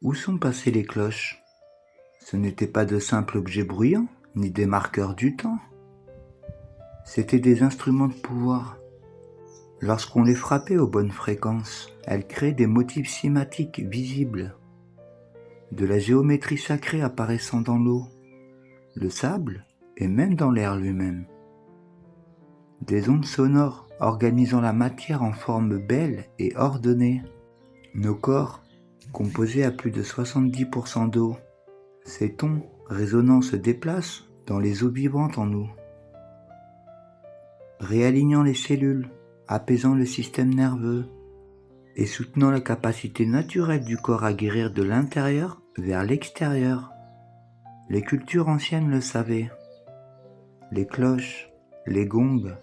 Où sont passées les cloches? Ce n'étaient pas de simples objets bruyants, ni des marqueurs du temps. C'étaient des instruments de pouvoir. Lorsqu'on les frappait aux bonnes fréquences, elles créaient des motifs schématiques visibles, de la géométrie sacrée apparaissant dans l'eau, le sable et même dans l'air lui-même. Des ondes sonores organisant la matière en forme belle et ordonnée. Nos corps, composés à plus de 70% d'eau, ces tons résonnants se déplacent dans les eaux vivantes en nous, réalignant les cellules, apaisant le système nerveux et soutenant la capacité naturelle du corps à guérir de l'intérieur vers l'extérieur. Les cultures anciennes le savaient. Les cloches, les gongs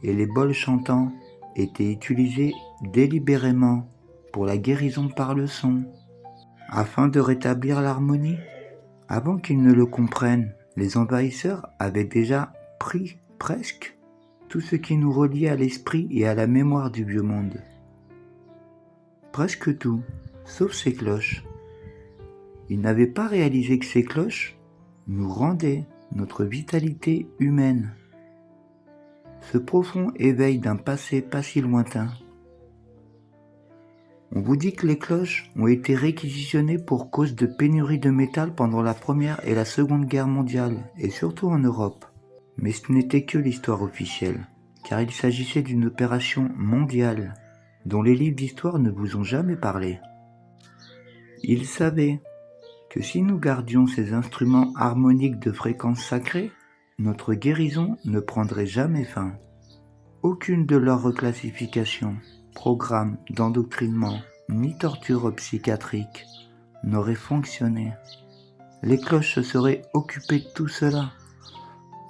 et les bols chantants étaient utilisés délibérément pour la guérison par le son, afin de rétablir l'harmonie. Avant qu'ils ne le comprennent, les envahisseurs avaient déjà pris presque tout ce qui nous reliait à l'esprit et à la mémoire du vieux monde. Presque tout, sauf ces cloches. Ils n'avaient pas réalisé que ces cloches nous rendaient notre vitalité humaine. Ce profond éveil d'un passé pas si lointain. On vous dit que les cloches ont été réquisitionnées pour cause de pénurie de métal pendant la Première et la Seconde Guerre mondiale, et surtout en Europe. Mais ce n'était que l'histoire officielle, car il s'agissait d'une opération mondiale, dont les livres d'histoire ne vous ont jamais parlé. Ils savaient que si nous gardions ces instruments harmoniques de fréquence sacrée, notre guérison ne prendrait jamais fin. Aucune de leurs reclassifications, programmes d'endoctrinement, ni torture psychiatrique n'aurait fonctionné. Les cloches se seraient occupées de tout cela,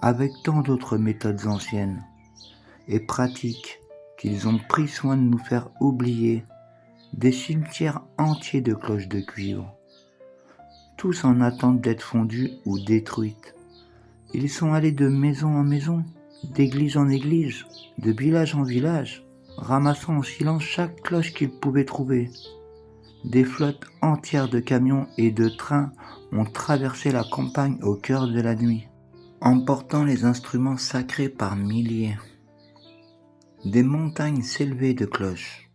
avec tant d'autres méthodes anciennes et pratiques qu'ils ont pris soin de nous faire oublier, des cimetières entiers de cloches de cuivre, tous en attente d'être fondus ou détruites. Ils sont allés de maison en maison, d'église en église, de village en village, ramassant en silence chaque cloche qu'ils pouvaient trouver. Des flottes entières de camions et de trains ont traversé la campagne au cœur de la nuit, emportant les instruments sacrés par milliers. Des montagnes s'élevaient de cloches,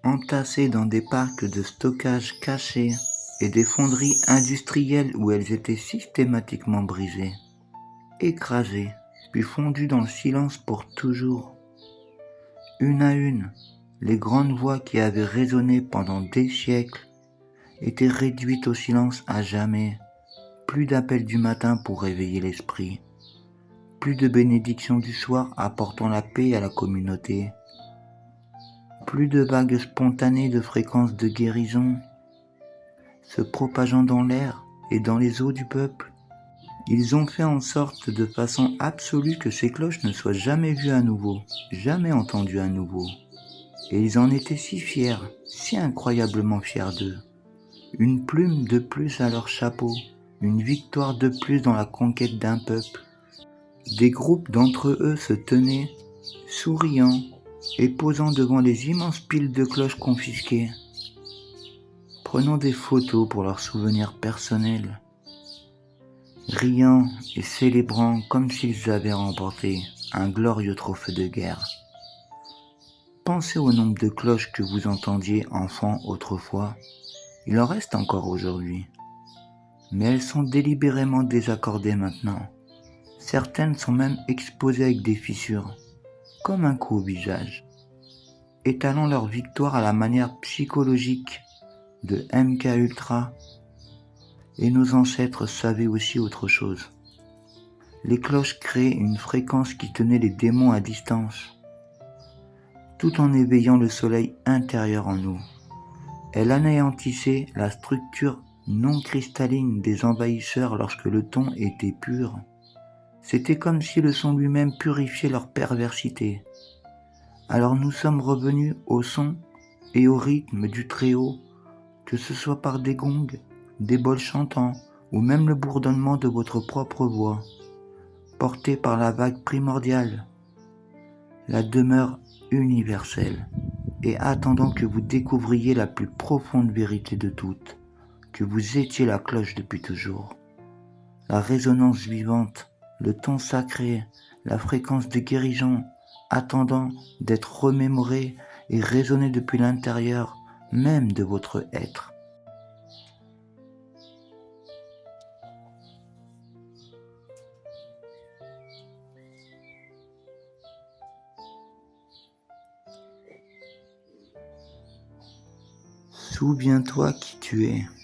entassées dans des parcs de stockage cachés et des fonderies industrielles où elles étaient systématiquement brisées, écrasées, puis fondues dans le silence pour toujours. Une à une, les grandes voix qui avaient résonné pendant des siècles étaient réduites au silence à jamais. Plus d'appels du matin pour réveiller l'esprit, plus de bénédictions du soir apportant la paix à la communauté, plus de vagues spontanées de fréquences de guérison, se propageant dans l'air et dans les eaux du peuple. Ils ont fait en sorte de façon absolue que ces cloches ne soient jamais vues à nouveau, jamais entendues à nouveau. Et ils en étaient si fiers, si incroyablement fiers d'eux. Une plume de plus à leur chapeau, une victoire de plus dans la conquête d'un peuple. Des groupes d'entre eux se tenaient, souriant et posant devant les immenses piles de cloches confisquées, prenant des photos pour leurs souvenirs personnels, riant et célébrant comme s'ils avaient remporté un glorieux trophée de guerre. Pensez au nombre de cloches que vous entendiez enfant autrefois. Il en reste encore aujourd'hui, mais elles sont délibérément désaccordées maintenant. Certaines sont même exposées avec des fissures, comme un coup au visage, étalant leur victoire à la manière psychologique de MK Ultra. Et nos ancêtres savaient aussi autre chose. Les cloches créaient une fréquence qui tenait les démons à distance, tout en éveillant le soleil intérieur en nous. Elle anéantissait la structure non cristalline des envahisseurs lorsque le ton était pur. C'était comme si le son lui-même purifiait leur perversité. Alors nous sommes revenus au son et au rythme du Très-Haut, que ce soit par des gongs, des bols chantants, ou même le bourdonnement de votre propre voix, porté par la vague primordiale, la demeure universelle, et attendant que vous découvriez la plus profonde vérité de toutes, que vous étiez la cloche depuis toujours. La résonance vivante, le ton sacré, la fréquence des guérisons, attendant d'être remémorée et résonnée depuis l'intérieur même de votre être. Souviens-toi qui tu es.